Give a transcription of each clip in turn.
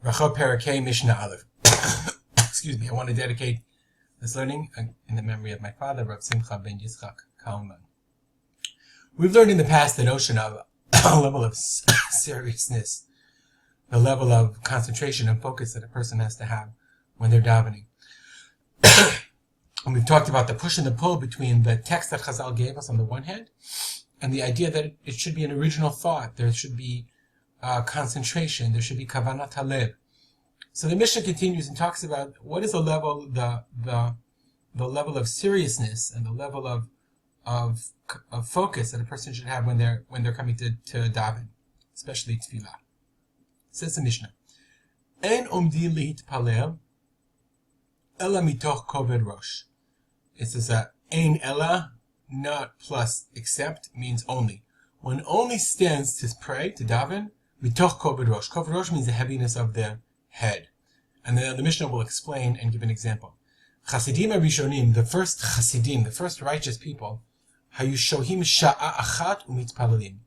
Berachot Parakeh Mishnah Aleph. Excuse me, I want to dedicate this learning in the memory of my father, Rav Simcha ben Yitzchak Kalman. We've learned in the past the notion of a level of seriousness, the level of concentration and focus that a person has to have when they're davening. And we've talked about the push and the pull between the text that Chazal gave us on the one hand, and the idea that it should be an original thought. There should be concentration. There should be kavanat halev. So the Mishnah continues and talks about what is the level, the level of seriousness and the level of focus that a person should have when they're coming to daven, especially tefillah. Says the Mishnah, "En omdim lehitpalel ela mitoch koved rosh." It says ein ela, not plus except, means only. One only stands to pray, to daven, mitoch koved rosh. Koved rosh means the heaviness of the head. And then the Mishnah will explain and give an example. Chasidim Arishonim, the first Chasidim, the first righteous people, hayushohim sha'a achat umitpalalim.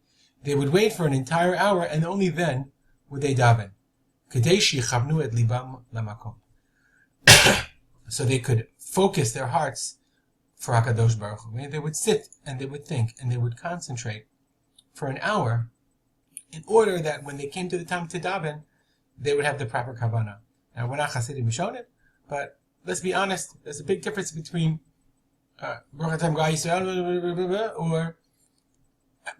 They would wait for an entire hour, and only then would they daven. Kedei sheyichavnu et libam lamakom. So they could focus their hearts for HaKadosh Baruch Hu. They would sit and they would think and they would concentrate for an hour in order that when they came to the time to daven, they would have the proper kavanah. Now, we're not Hasidim Rishonim, but let's be honest, there's a big difference between Baruch Atam Gal Yisrael or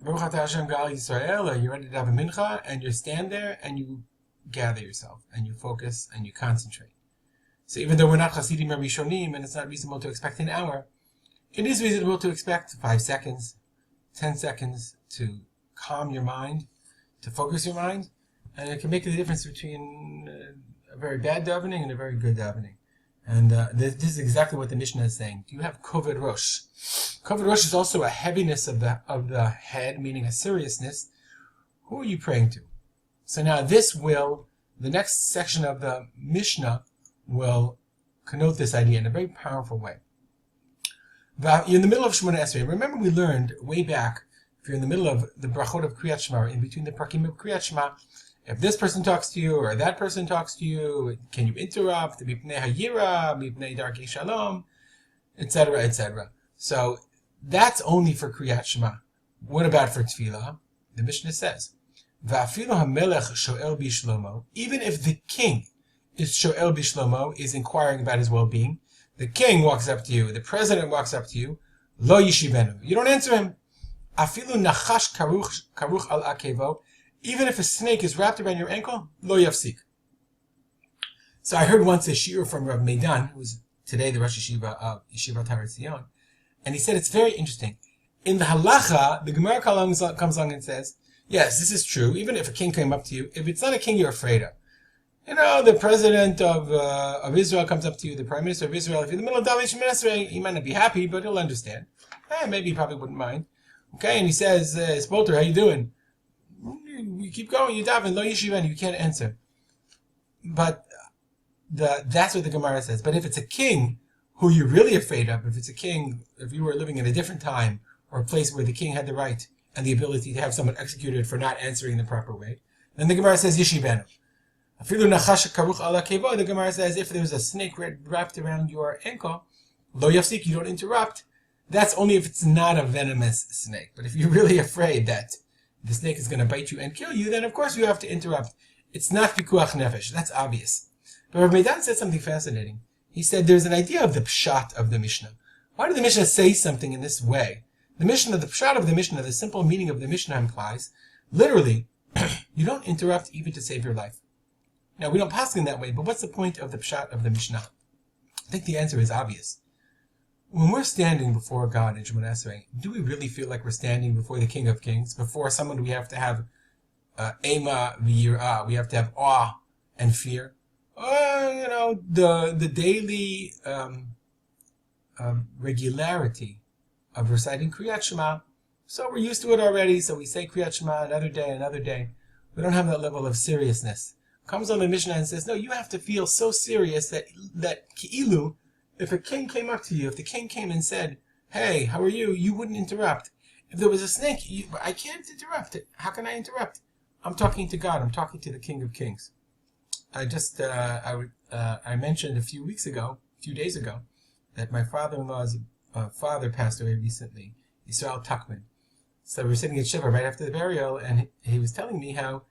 Baruch Atah Hashem Gal Yisrael, or you're ready to have a mincha, and you stand there and you gather yourself, and you focus, and you concentrate. So even though we're not Hasidim Rishonim, and it's not reasonable to expect an hour, it is reasonable to expect 5 seconds, 10 seconds to calm your mind, to focus your mind, and it can make the difference between a very bad davening and a very good davening. And this is exactly what the Mishnah is saying. Do you have koved rosh? Koved rosh is also a heaviness of the head, meaning a seriousness. Who are you praying to? So now the next section of the Mishnah will connote this idea in a very powerful way. You're in the middle of Shemona Esrei. Remember, we learned way back, if you're in the middle of the Berachot of Kriyat Shema, in between the Prakim of Kriyat Shema, if this person talks to you or that person talks to you, can you interrupt? Mipnei hayira, mipnei darkei shalom, etc., etc. So that's only for Kriyat Shema. What about for Tefillah? The Mishnah says, "Va'afilu hamelech shoel bishlomo." Even if the king is shoel bishlomo, is inquiring about his well-being, the king walks up to you, the president walks up to you, lo yishivenu. You don't answer him. Afilu nachash karuch al akevo. Even if a snake is wrapped around your ankle, lo yafsik. So I heard once a shiur from Rav Meidan, who's today the Rosh Yeshiva of Yeshivat Har Etzion, and he said it's very interesting. In the halacha, the Gemara comes along and says, yes, this is true, even if a king came up to you, if it's not a king you're afraid of. You know, the president of Israel comes up to you, the prime minister of Israel, if you're in the middle of Davening Shemona Esrei, he might not be happy, but he'll understand. Maybe he probably wouldn't mind. Okay, and he says, Spolter, how you doing? You keep going, you daven, lo yishivan, you can't answer. But that's what the Gemara says. But if it's a king who you're really afraid of, if you were living in a different time, or a place where the king had the right and the ability to have someone executed for not answering the proper way, then the Gemara says yishivanu. The Gemara says if there's a snake wrapped around your ankle, lo yafsik, you don't interrupt. That's only if it's not a venomous snake. But if you're really afraid that the snake is going to bite you and kill you, then of course you have to interrupt. It's not pikuach nefesh. That's obvious. But Rav Meidan said something fascinating. He said there's an idea of the pshat of the Mishnah. Why did the Mishnah say something in this way? The pshat of the Mishnah, the simple meaning of the Mishnah implies, literally, you don't interrupt even to save your life. Now, we don't pass in that way, but what's the point of the pshat of the Mishnah? I think the answer is obvious. When we're standing before God in Shemona Esrei, do we really feel like we're standing before the King of Kings, before someone we have to have ema v'yirah, we have to have awe and fear? Or, the daily regularity of reciting Kriyat Shema, so we're used to it already, so we say Kriyat Shema another day. We don't have that level of seriousness. Comes on the Mishnah and says, no, you have to feel so serious that ki'ilu, if a king came up to you, if the king came and said, hey, how are you? You wouldn't interrupt. If there was a snake, I can't interrupt it. How can I interrupt? I'm talking to God. I'm talking to the King of Kings. I mentioned a few days ago, that my father-in-law's father passed away recently, Yisrael Tuckman. So we were sitting in Shiva right after the burial, and he was telling me how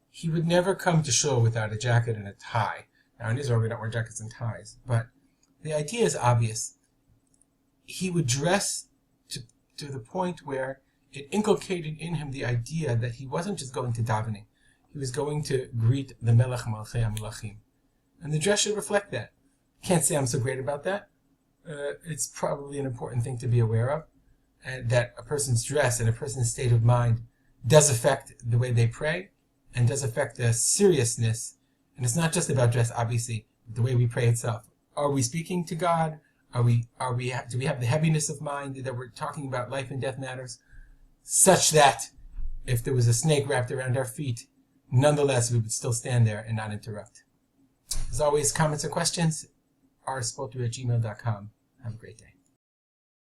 he would never come to shul without a jacket and a tie. Now in Israel we don't wear jackets and ties, but the idea is obvious. He would dress to the point where it inculcated in him the idea that he wasn't just going to davening. He was going to greet the Melech Malchei HaMelachim. And the dress should reflect that. Can't say I'm so great about that. It's probably an important thing to be aware of. And that a person's dress and a person's state of mind does affect the way they pray and does affect the seriousness. And it's not just about dress, obviously, but the way we pray itself. Are we speaking to God? Do we have the heaviness of mind that we're talking about life and death matters? Such that if there was a snake wrapped around our feet, nonetheless, we would still stand there and not interrupt. As always, comments or questions, rspolter@gmail.com. Have a great day.